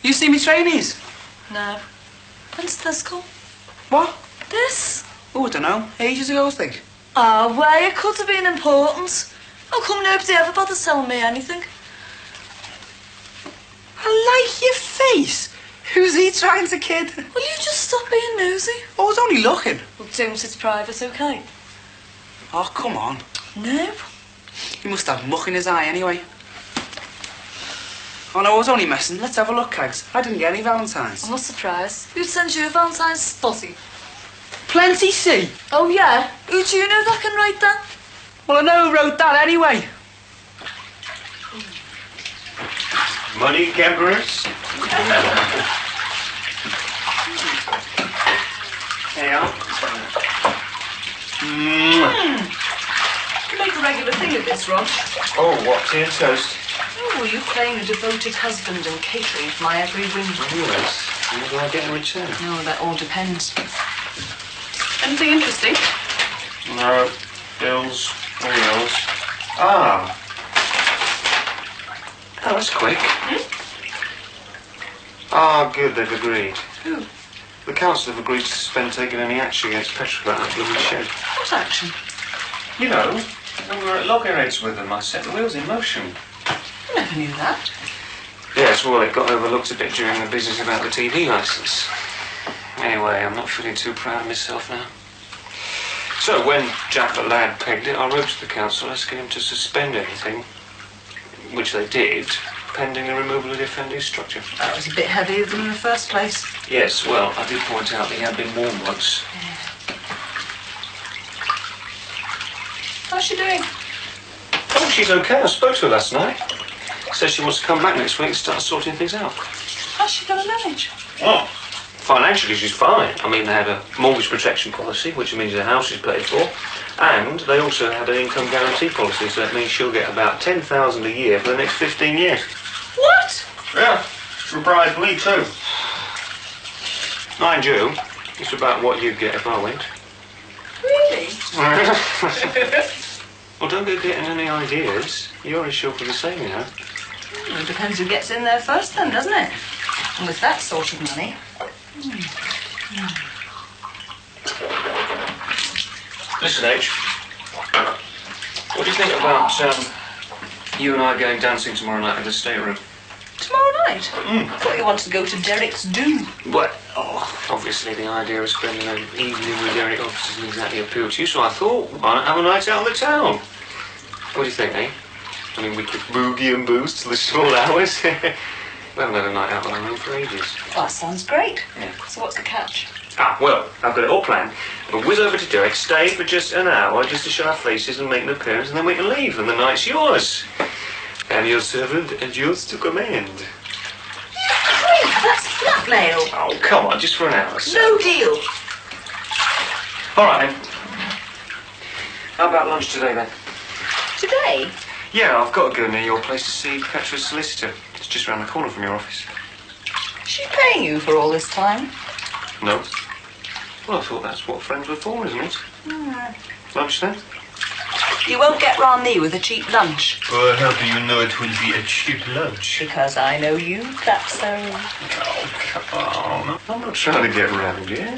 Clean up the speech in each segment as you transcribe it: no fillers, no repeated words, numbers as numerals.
You see me trainees? No. When's this come? What? This? Oh, I don't know. Ages ago, I think. Oh, well, it could have been important. How come nobody ever bothers telling me anything? I like your face. Who's he trying to kid? Will you just stop being nosy? I was only looking. Well, don't, it's private, okay? Oh, come on. No. He must have muck in his eye anyway. Oh, no, I was only messing. Let's have a look, Cags. I didn't get any Valentines. I'm not surprised. Who'd send you a Valentine's spotty? Plenty C. Oh, yeah? Who do you know that can write that? Well, I know who wrote that anyway. Money, Gamberers? There you are. You make a regular thing of this, Ron. Oh, what, tea and toast? Oh, were you playing a devoted husband and catering for my every whim? Yes. What do I get in return? Oh, that all depends. Anything interesting? No. Bills. All yours. Ah. Oh, that's quick. Ah, good, they've agreed. Who? The council have agreed to suspend taking any action against Petrol about that blooming shed. What action? You know, when we were at loggerheads with them, I set the wheels in motion. I never knew that. Yes, well, it got overlooked a bit during the business about the TV licence. Anyway, I'm not feeling too proud of myself now. So, when Jack the lad pegged it, I wrote to the council asking him to suspend anything, which they did, pending the removal of the offending structure. That was a bit heavier than in the first place. Yes, well, I did point out that he had been warned once. How's she doing? Oh, she's okay. I spoke to her last night. Says she wants to come back next week and start sorting things out. How's she going to manage? Oh, financially she's fine. I mean, they had a mortgage protection policy, which means the house is paid for, and they also had an income guarantee policy, so that means she'll get about $10,000 a year for the next 15 years. What? Yeah, for Bride Lee too. Mind you, it's about what you'd get if I went. Really? Well, don't go getting any ideas. You're as sure for the same, you know. Well, it depends who gets in there first then, doesn't it? And with that sort of money. Listen, H. What do you think about you and I going dancing tomorrow night at the stateroom? Tomorrow night? I thought you wanted to go to Derek's do. What? Oh, obviously the idea of spending an evening with Derek doesn't exactly appeal to you, so I thought, why not have a night out on the town? What do you think, eh? I mean, we could boogie and booze till the small hours. We haven't had a night out on our own for ages. Well, that sounds great. Yeah. So what's the catch? Ah, well, I've got it all planned. We'll whiz over to Derek, stay for just an hour, just to show our faces and make an appearance, and then we can leave, and the night's yours. And your servant and yours to command. Great, that's blackmail. Oh, come on, just for an hour or so. No deal. All right, then. How about lunch today, then? Today? Yeah, I've got to go near your place to see Petra's solicitor. It's just round the corner from your office. Is she paying you for all this time? No? Well, I thought that's what friends were for, isn't it? Lunch, then? You won't get round me with a cheap lunch. Well, how do you know it will be a cheap lunch? Because I know you, that's so. Oh, come on. I'm not trying to get round you.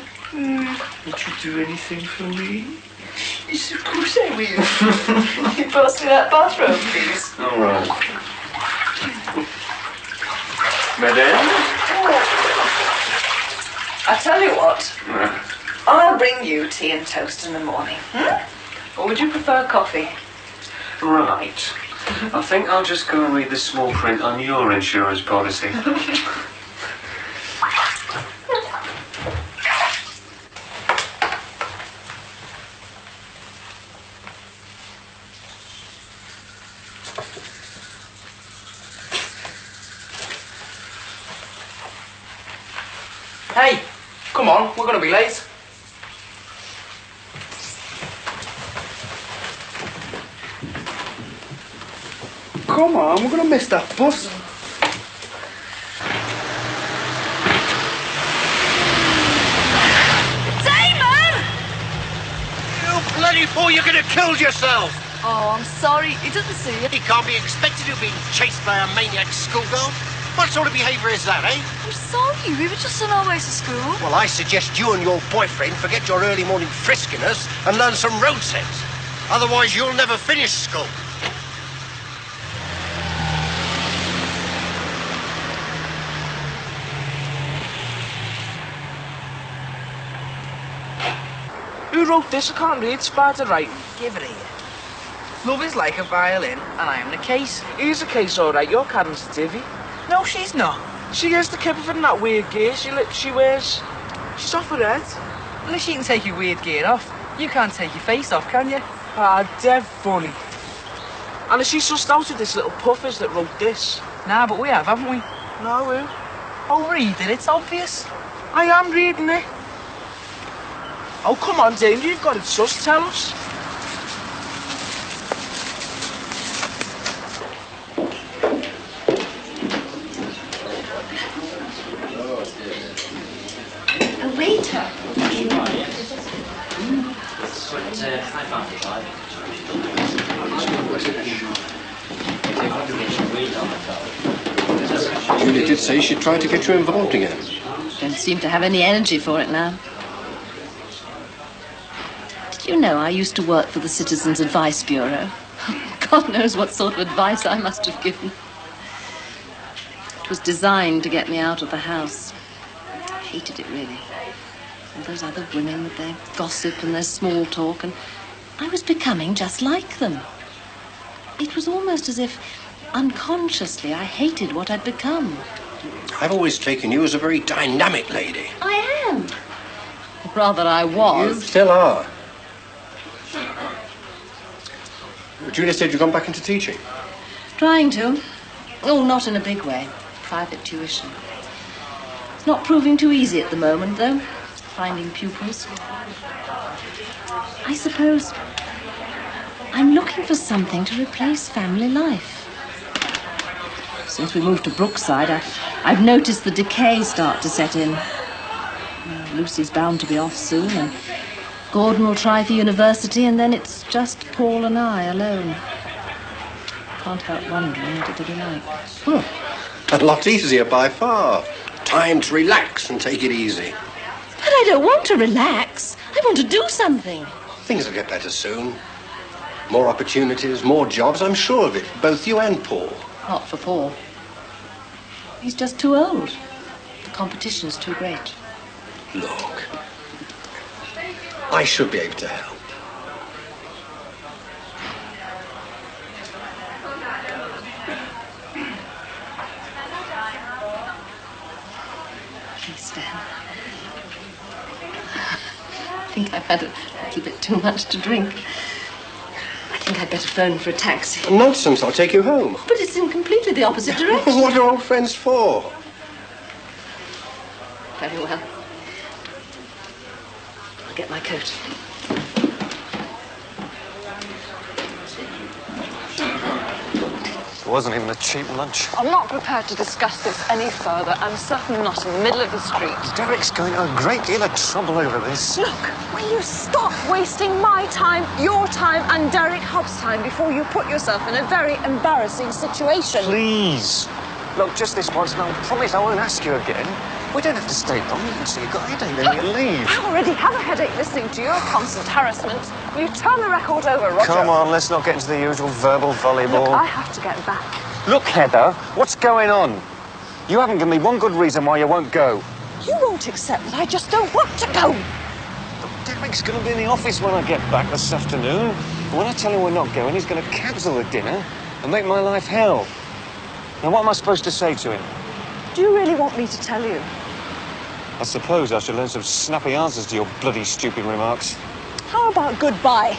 Would you do anything for me? Yes, of course I will. You pass me that bathrobe, please. All right. Madame? I tell you what, I'll bring you tea and toast in the morning. Or would you prefer coffee? Right. I think I'll just go and read the small print on your insurance policy. Hey, come on, we're going to be late. Come on, we're going to miss that bus. Damon! You bloody fool, you're going to kill yourself! Oh, I'm sorry. He didn't see it. He can't be expected to be chased by a maniac schoolgirl. What sort of behaviour is that, eh? I'm sorry, we were just on our way to school. Well, I suggest you and your boyfriend forget your early morning friskiness and learn some road sense. Otherwise, you'll never finish school. Who wrote this? I can't read. Sparta writing. Give it here. Love is like a violin, and I am the case. Here's the case, all right. You're Karen's the divvy. No, she's not. She is the kipper in that weird gear she wears. She's off her head. Unless she can take your weird gear off, you can't take your face off, can you? Ah, dead funny. And is she sussed out with this little puffers that wrote this? Nah, but we have, haven't we? No, who? Oh, read it, it's obvious. I am reading it. Oh, come on, Dame, you've got it sussed. Tell us. A waiter. Julie did say she'd try to get you involved again. Don't seem to have any energy for it now. Did you know I used to work for the Citizens Advice Bureau? God knows what sort of advice I must have given. It was designed to get me out of the house. I hated it, really. All those other women with their gossip and their small talk, and I was becoming just like them. It was almost as if, unconsciously, I hated what I'd become. I've always taken you as a very dynamic lady. I am. Rather, I was. You still are. Julia said you've gone back into teaching. Trying to. Oh, not in a big way. Private tuition. It's not proving too easy at the moment, though, finding pupils. I suppose I'm looking for something to replace family life. Since we moved to Brookside, I've noticed the decay start to set in. Lucy's bound to be off soon, and Gordon will try for university, and then it's just Paul and I alone. Can't help wondering what it'll be like. A lot easier by far. Time to relax and take it easy. But I don't want to relax. I want to do something. Things will get better soon. More opportunities, more jobs, I'm sure of it. Both you and Paul. Not for Paul. He's just too old. The competition's too great. Look, I should be able to help. Please, Dan. I think I've had a little bit too much to drink. I think I'd better phone for a taxi. Nonsense, I'll take you home. But it's in completely the opposite direction. What are old friends for? Very well. I'll get my coat. It wasn't even a cheap lunch. I'm not prepared to discuss this any further. I'm certainly not in the middle of the street. Derek's going to a great deal of trouble over this. Look, will you stop wasting my time, your time, and Derek Hobbs' time before you put yourself in a very embarrassing situation? Please. Look, just this once, and I promise I won't ask you again. We don't have to stay long. You can see you've got a headache, then you leave. I already have a headache listening to your constant harassment. Will you turn the record over, Roger? Come on, let's not get into the usual verbal volleyball. Look, I have to get back. Look, Heather, what's going on? You haven't given me one good reason why you won't go. You won't accept that I just don't want to go. Look, Derek's going to be in the office when I get back this afternoon. And when I tell him we're not going, he's going to cancel the dinner and make my life hell. Now, what am I supposed to say to him? Do you really want me to tell you? I suppose I should learn some snappy answers to your bloody stupid remarks. How about goodbye?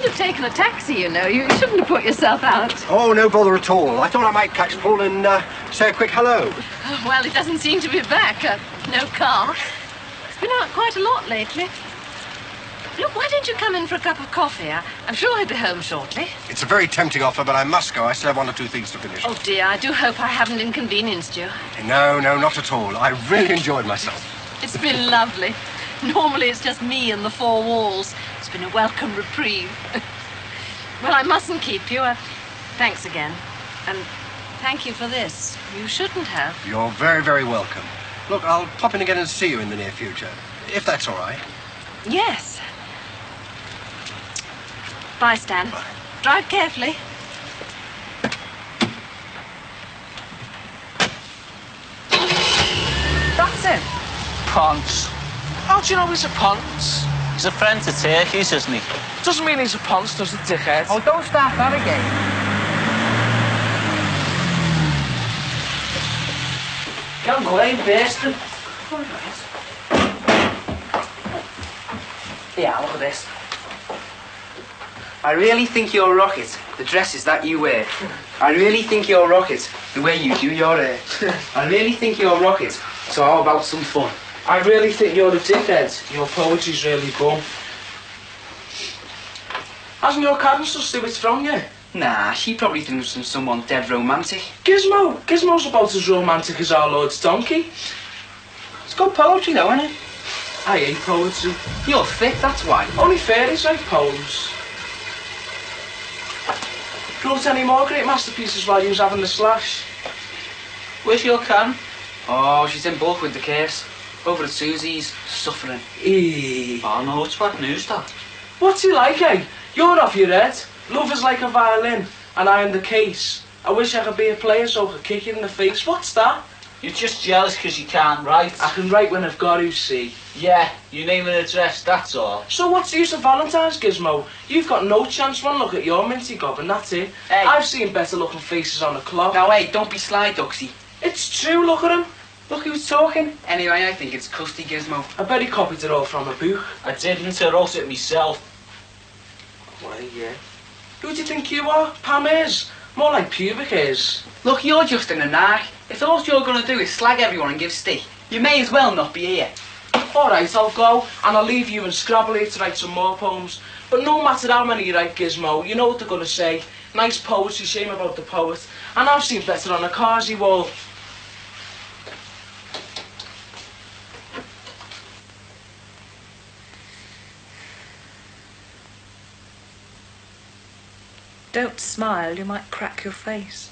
could have taken a taxi, you know. You shouldn't have put yourself out. Oh, no bother at all. I thought I might catch Paul and say a quick hello. Oh, well, it doesn't seem to be back. No car. It's been out quite a lot lately. Look, why don't you come in for a cup of coffee? I'm sure he'll be home shortly. It's a very tempting offer, but I must go. I still have one or two things to finish. Oh, dear, I do hope I haven't inconvenienced you. No, not at all. I really enjoyed myself. It's been lovely. Normally it's just me and the four walls. It's been a welcome reprieve. Well, I mustn't keep you. Thanks again. And thank you for this. You shouldn't have. You're very, very welcome. Look, I'll pop in again and see you in the near future, if that's all right. Yes. Bye, Stan. Bye. Drive carefully. That's him. Ponce. How do you know he's a ponce? He's a friend to turkeys, isn't he? Doesn't mean he's a ponce, does it, dickhead? Oh, don't start that again. Young Wayne, bastard. Yeah, look at this. I really think you're a rocket, the dresses that you wear. I really think you're a rocket, the way you do your hair. I really think you're a rocket, so how about some fun? I really think you're a dickhead. Your poetry's really bum. Hasn't your Karen still it from you? Nah, she probably thinks I'm someone dead romantic. Gizmo's about as romantic as our Lord's donkey. It's good poetry though, isn't it? I hate poetry. You're thick, that's why. Only fairies write poems. Wrote any more great masterpieces while you was having the slash? Where's your Karen? Oh, she's in bulk with the case. Over at Susie's, suffering. Oh no, it's bad news, Dad. What's he like, eh? You're off your head. Love is like a violin, and I am the case. I wish I could be a player so I could kick you in the face. What's that? You're just jealous because you can't write. I can write when I've got to, see. Yeah, your name and address, that's all. So what's the use of Valentine's, Gizmo? You've got no chance. One look at your minty gob and that's it. Hey. I've seen better looking faces on the clock. Now, hey, don't be sly, Duxie. It's true, look at him. Look who's talking. Anyway, I think it's Custy Gizmo. I bet he copied it all from a book. I didn't, I wrote it myself. Why, yeah. Who do you think you are? Pam is. More like pubic hairs. Look, you're just in a narc. If all you're going to do is slag everyone and give stick, you may as well not be here. Alright, I'll go, and I'll leave you and Scrabble here to write some more poems. But no matter how many you write, Gizmo, you know what they're going to say. Nice poetry, shame about the poet. And I've seen better on a Carsey wall. Don't smile, you might crack your face.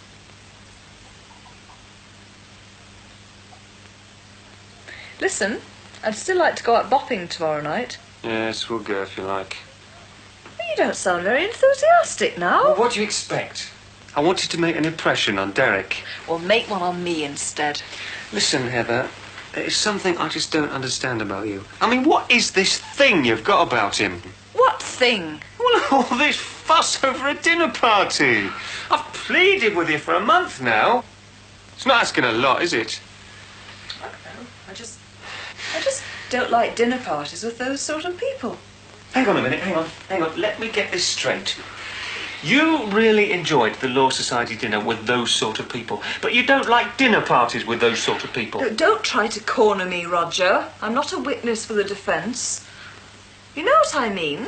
Listen, I'd still like to go out bopping tomorrow night. Yes, we'll go if you like. You don't sound very enthusiastic now. Well, what do you expect? I wanted to make an impression on Derek. Well, make one on me instead. Listen, Heather, there's something I just don't understand about you. I mean, what is this thing you've got about him? What thing? Well, all this fuss over a dinner party. I've pleaded with you for a month now. It's not asking a lot, is it? I don't know. I just don't like dinner parties with those sort of people. Hang on a minute, hang on. Let me get this straight. You really enjoyed the Law Society dinner with those sort of people, but you don't like dinner parties with those sort of people. No, don't try to corner me, Roger. I'm not a witness for the defence. You know what I mean?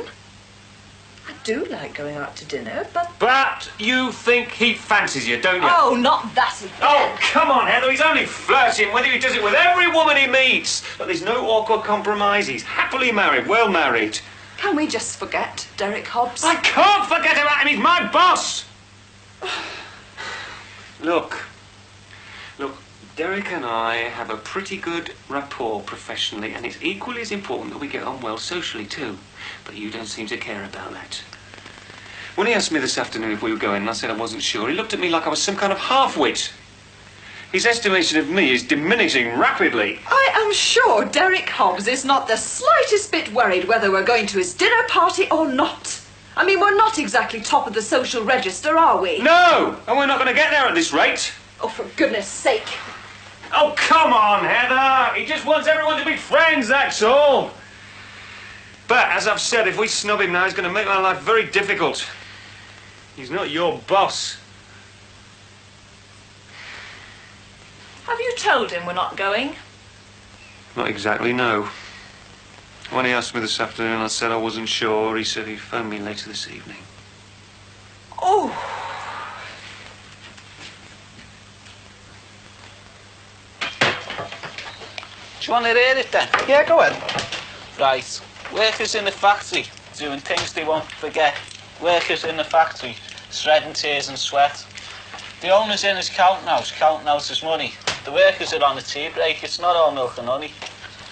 I do like going out to dinner, but... But you think he fancies you, don't you? Oh, not that again. Oh, come on, Heather, he's only flirting with you. He does it with every woman he meets. But there's no awkward compromise. He's happily married, well married. Can we just forget Derek Hobbs? I can't forget about him. He's my boss. Look, Derek and I have a pretty good rapport professionally, and it's equally as important that we get on well socially too. But you don't seem to care about that. When he asked me this afternoon if we were going, and I said I wasn't sure, he looked at me like I was some kind of half-wit. His estimation of me is diminishing rapidly. I am sure Derek Hobbs is not the slightest bit worried whether we're going to his dinner party or not. I mean, we're not exactly top of the social register, are we? No! And we're not going to get there at this rate. Oh, for goodness sake. Oh, come on, Heather! He just wants everyone to be friends, that's all. But, as I've said, if we snub him now, he's going to make my life very difficult. He's not your boss. Have you told him we're not going? Not exactly, no. When he asked me this afternoon, I said I wasn't sure. He said he'd phone me later this evening. Oh. Do you want to hear it then? Yeah, go ahead. Right. Workers in the factory doing things they won't forget. Workers in the factory, shredding tears and sweat. The owner's in his counting out his money. The workers are on a tea break. It's not all milk and honey.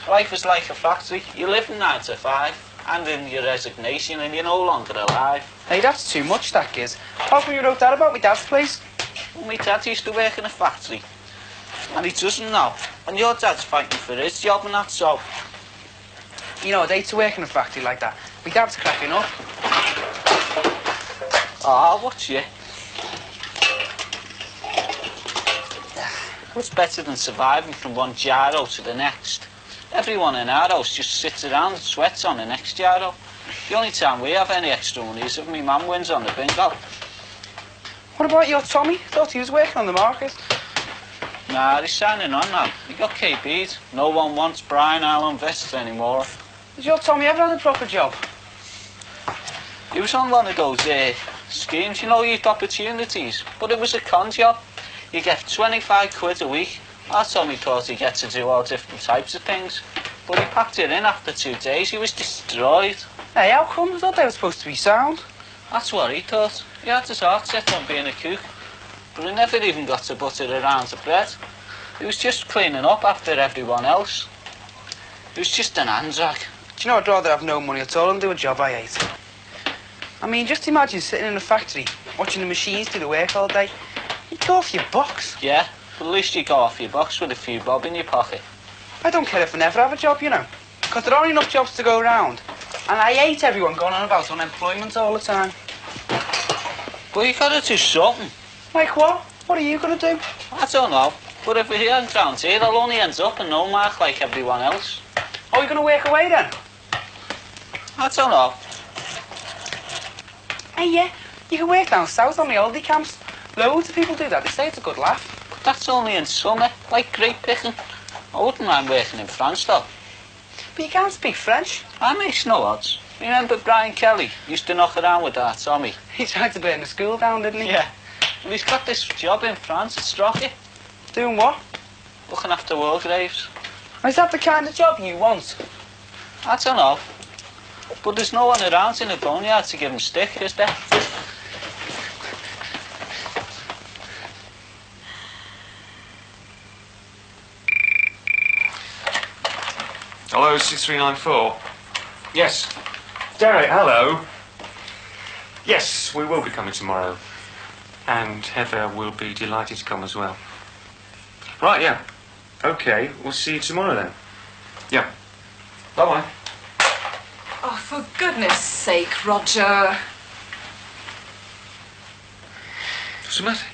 Life is like a factory. You live from 9 to 5, and in your resignation, and you're no longer alive. Hey, that's too much, that is. How come you wrote that about my dad's place? Well, my dad used to work in a factory, and he doesn't now. And your dad's fighting for his job, and that's so. You know, I'd hate to work in a factory like that. My dad's cracking up. Oh, what's you? What's better than surviving from one gyro to the next? Everyone in our house just sits around and sweats on the next gyro. The only time we have any extra money is if my mum wins on the bingo. What about your Tommy? Thought he was working on the market. Nah, he's signing on now. He got KB'd. No one wants Brian Allen vests anymore. Has your Tommy ever had a proper job? He was on one of those schemes, you know, youth opportunities. But it was a con job. You get 25 quid a week. Our Tommy thought he'd get to do all different types of things. But he packed it in after 2 days. He was destroyed. Hey, how come? I thought they were supposed to be sound. That's what he thought. He had his heart set on being a cook. But he never even got to butter around the bread. He was just cleaning up after everyone else. He was just an anzac. Do you know, I'd rather have no money at all and do a job I hate. I mean, just imagine sitting in a factory, watching the machines do the work all day. You'd go off your box. Yeah, but at least you go off your box with a few bob in your pocket. I don't care if I never have a job, you know. Because there aren't enough jobs to go around. And I hate everyone going on about unemployment all the time. But you gotta do something. Like what? What are you gonna do? I don't know. But if we're here around here, I'll only end up in no mark like everyone else. Oh, you're gonna work away then? I don't know. Hey, yeah, you can work down south on the oldie camps. Loads of people do that. They say it's a good laugh. But that's only in summer, like grape picking. I wouldn't mind working in France, though. But you can't speak French. That makes no odds. Remember Brian Kelly used to knock around with that Tommy? He tried to burn the school down, didn't he? Yeah. Well, he's got this job in France at Strocky. Doing what? Looking after war graves. Is that the kind of job you want? I don't know. But there's no one around in the boneyard to give him stick, is there? Hello, 6394. Yes. Derek, hello. Yes, we will be coming tomorrow. And Heather will be delighted to come as well. Right, yeah. Okay, we'll see you tomorrow then. Yeah. Bye-bye. Oh, for goodness sake, Roger. What's the matter?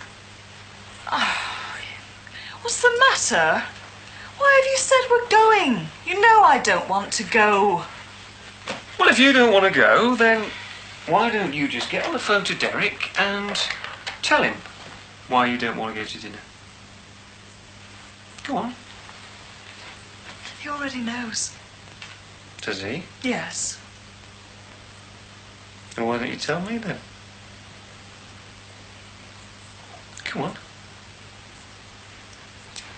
What's the matter? Why have you said we're going? You know I don't want to go. Well, if you don't want to go, then why don't you just get on the phone to Derek and tell him why you don't want to go to dinner? Go on. He already knows. Does he? Yes. And why don't you tell me then? Come on.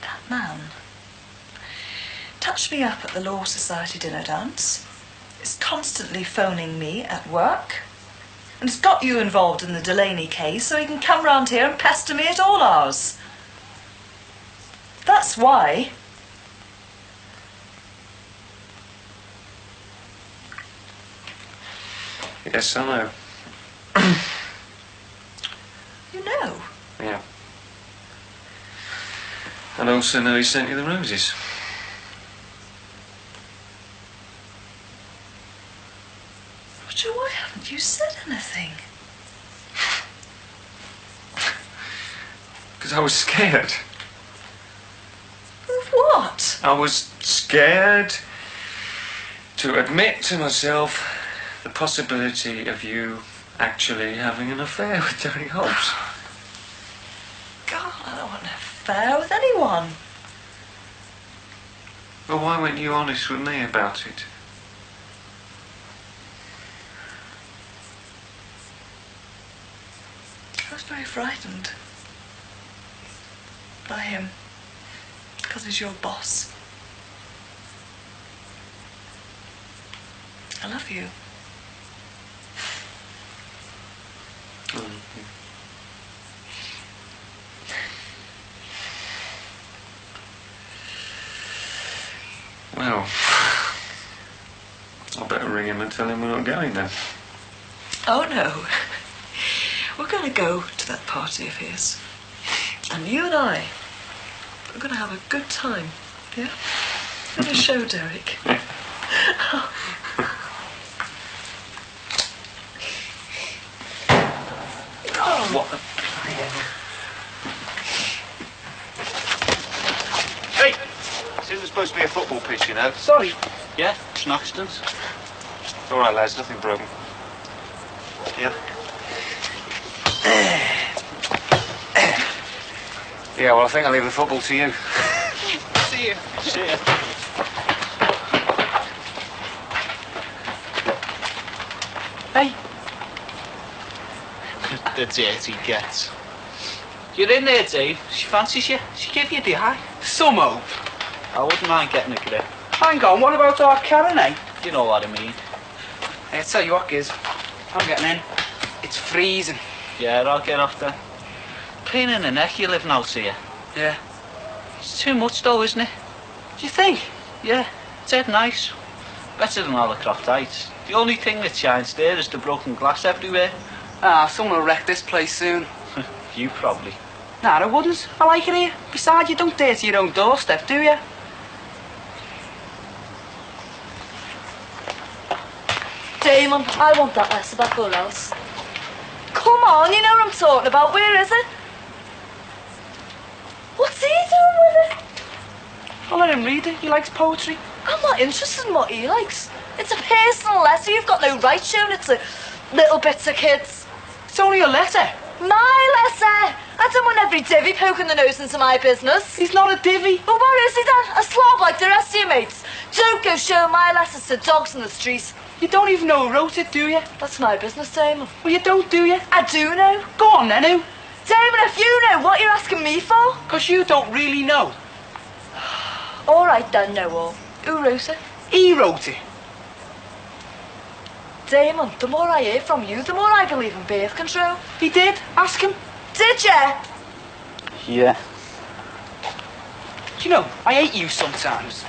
That man touched me up at the Law Society dinner dance. Is constantly phoning me at work. And has got you involved in the Delaney case so he can come round here and pester me at all hours. That's why. Yes, I know. You know? Yeah. And I also know he sent you the roses. Roger, why haven't you said anything? Because I was scared. Of what? I was scared to admit to myself the possibility of you actually having an affair with Derek Hobbs. God, I don't want an affair with anyone. Well, why weren't you honest with me about it? I was very frightened by him because he's your boss. I love you. Well, I better ring him and tell him we're not going then. Oh no. We're going to go to that party of his. And you and I are going to have a good time. Yeah? We're going to show Derek. Oh, what the... Hey! This isn't supposed to be a football pitch, you know. Sorry. Yeah, it's an accident. All right, lads, nothing broken. Yeah? Yeah, well, I think I'll leave the football to you. See you. See you. Hey. The dirty gets. You're in there, Dave. She fancies you. She gave you the eye. Some hope. I wouldn't mind getting a grip. Hang on, what about our Karen, eh? You know what I mean. Hey, I tell you what, Giz. I'm getting in. It's freezing. Yeah, I'll get off then. Pain in the neck you living out here. Yeah. It's too much though, isn't it? Do you think? Yeah, it's dead nice. Better than all the croft heights. The only thing that shines there is the broken glass everywhere. Ah, someone will wreck this place soon. You probably. Nah, I wouldn't. I like it here. Besides, you don't dirty your own doorstep, do you? Damon, I want that letter back or else. Come on, you know what I'm talking about. Where is it? What's he doing with it? I'll let him read it. He likes poetry. I'm not interested in what he likes. It's a personal letter. You've got no right showing it to little bits of kids. It's only a letter. My letter! I don't want every divvy poking the nose into my business. He's not a divvy. Well, what is he then? A slob like the rest of your mates? Don't go showing my letters to dogs in the street. You don't even know who wrote it, do you? That's my business, Damon. Well, you don't, do you? I do know. Go on, then, who? Damon, if you know what you're asking me for. Because you don't really know. All right, then, know all. Who wrote it? He wrote it. Damon, the more I hear from you, the more I believe in birth control. He did. Ask him. Did ya? Yeah. Do you know, I hate you sometimes.